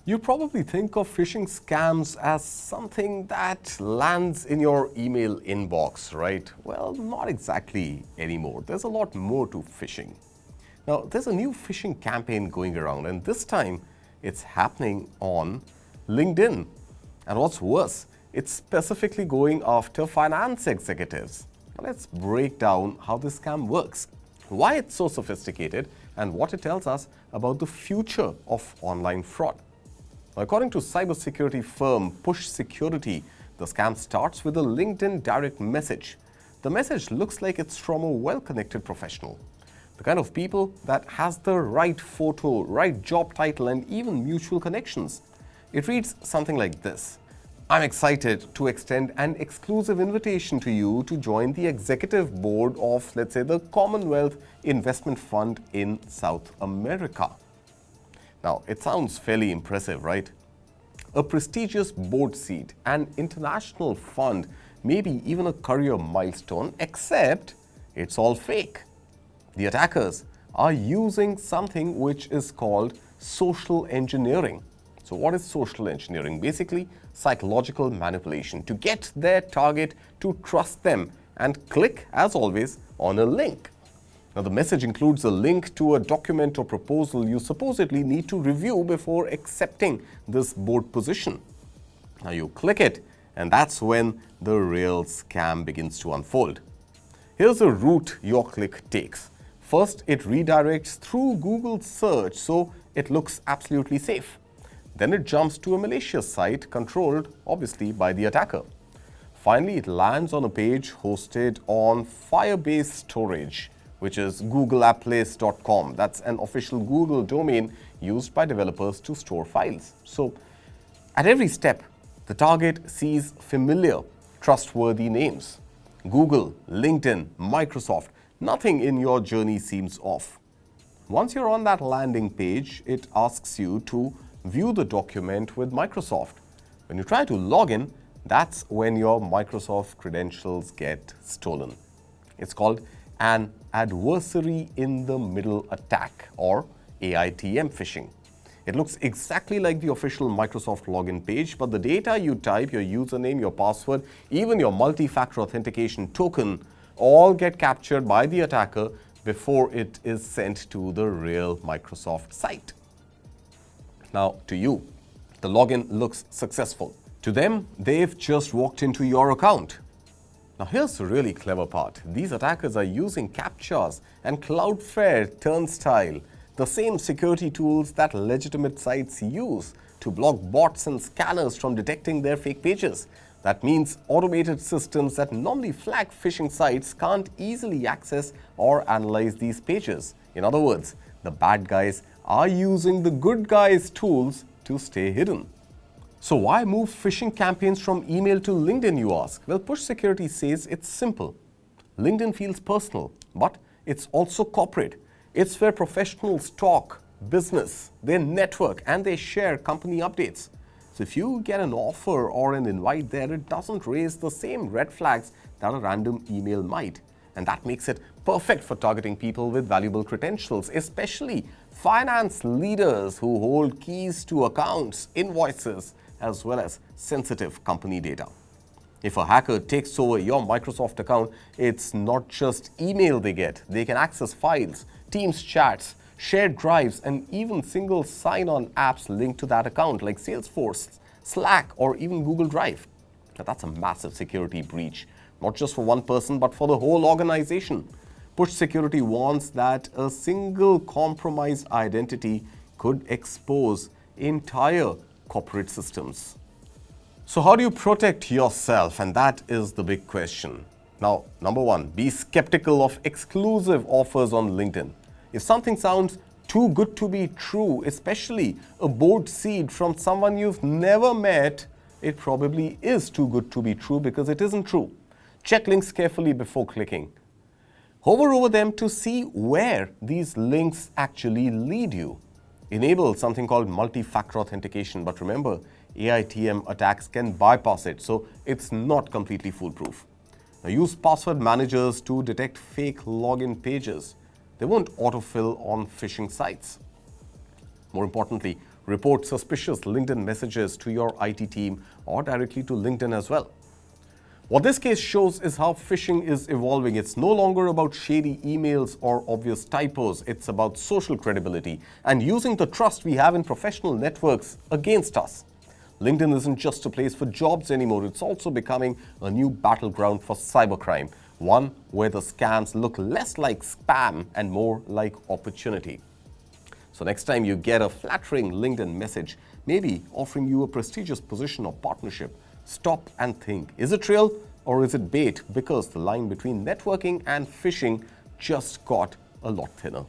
You probably think of phishing scams as something that lands in your email inbox, right? Well, not exactly anymore. There's a lot more to phishing. Now, there's a new phishing campaign going around, and this time it's happening on LinkedIn. And what's worse, it's specifically going after finance executives. Now, let's break down how this scam works, why it's so sophisticated, and what it tells us about the future of online fraud. According to cybersecurity firm Push Security, the scam starts with a LinkedIn direct message. The message looks like it's from a well-connected professional, the kind of people that has the right photo, right job title, and even mutual connections. It reads something like this: I'm excited to extend an exclusive invitation to you to join the executive board of, let's say, the Commonwealth Investment Fund in South America. Now, it sounds fairly impressive, right? A prestigious board seat, an international fund, maybe even a career milestone, except it's all fake. The attackers are using something which is called social engineering. So what is social engineering? Basically, psychological manipulation to get their target to trust them and click, as always, on a link. Now, the message includes a link to a document or proposal you supposedly need to review before accepting this board position. Now, you click it, and that's when the real scam begins to unfold. Here's the route your click takes. First, it redirects through Google search, so it looks absolutely safe. Then it jumps to a malicious site controlled, obviously, by the attacker. Finally, it lands on a page hosted on Firebase storage, which is googleapplace.com. That's an official Google domain used by developers to store files. So at every step, the target sees familiar, trustworthy names. Google, LinkedIn, Microsoft, nothing in your journey seems off. Once you're on that landing page, it asks you to view the document with Microsoft. When you try to log in, that's when your Microsoft credentials get stolen. It's called an adversary in the middle attack, or AITM phishing. It looks exactly like the official Microsoft login page, but the data you type, your username, your password, even your multi-factor authentication token, all get captured by the attacker before it is sent to the real Microsoft site. Now, to you, the login looks successful. To them, they've just walked into your account. Now, here's the really clever part. These attackers are using CAPTCHAs and Cloudflare turnstile, the same security tools that legitimate sites use to block bots and scanners from detecting their fake pages. That means automated systems that normally flag phishing sites can't easily access or analyze these pages. In other words, the bad guys are using the good guys' tools to stay hidden. So why move phishing campaigns from email to LinkedIn, you ask? Well, Push Security says it's simple. LinkedIn feels personal, but it's also corporate. It's where professionals talk business, they network, and they share company updates. So if you get an offer or an invite there, it doesn't raise the same red flags that a random email might. And that makes it perfect for targeting people with valuable credentials, especially finance leaders who hold keys to accounts, invoices, as well as sensitive company data. If a hacker takes over your Microsoft account, it's not just email they get. They can access files, Teams chats, shared drives, and even single sign-on apps linked to that account like Salesforce, Slack, or even Google Drive. Now, that's a massive security breach, not just for one person, but for the whole organization. Push Security warns that a single compromised identity could expose entire corporate systems. So how do you protect yourself? And that is the big question. Now, number one, be skeptical of exclusive offers on LinkedIn. If something sounds too good to be true, especially a board seat from someone you've never met, it probably is too good to be true because it isn't true. Check links carefully before clicking. Hover over them to see where these links actually lead you. Enable something called multi-factor authentication, but remember, AITM attacks can bypass it, so it's not completely foolproof. Now, use password managers to detect fake login pages. They won't autofill on phishing sites. More importantly, Report suspicious LinkedIn messages to your IT team or directly to LinkedIn as well. What this case shows is how phishing is evolving. It's no longer about shady emails or obvious typos. It's about social credibility and using the trust we have in professional networks against us. LinkedIn isn't just a place for jobs anymore. It's also becoming a new battleground for cybercrime, one where the scams look less like spam and more like opportunity. So next time you get a flattering LinkedIn message, maybe offering you a prestigious position or partnership, stop and think, is it real or is it bait? Because the line between networking and phishing just got a lot thinner.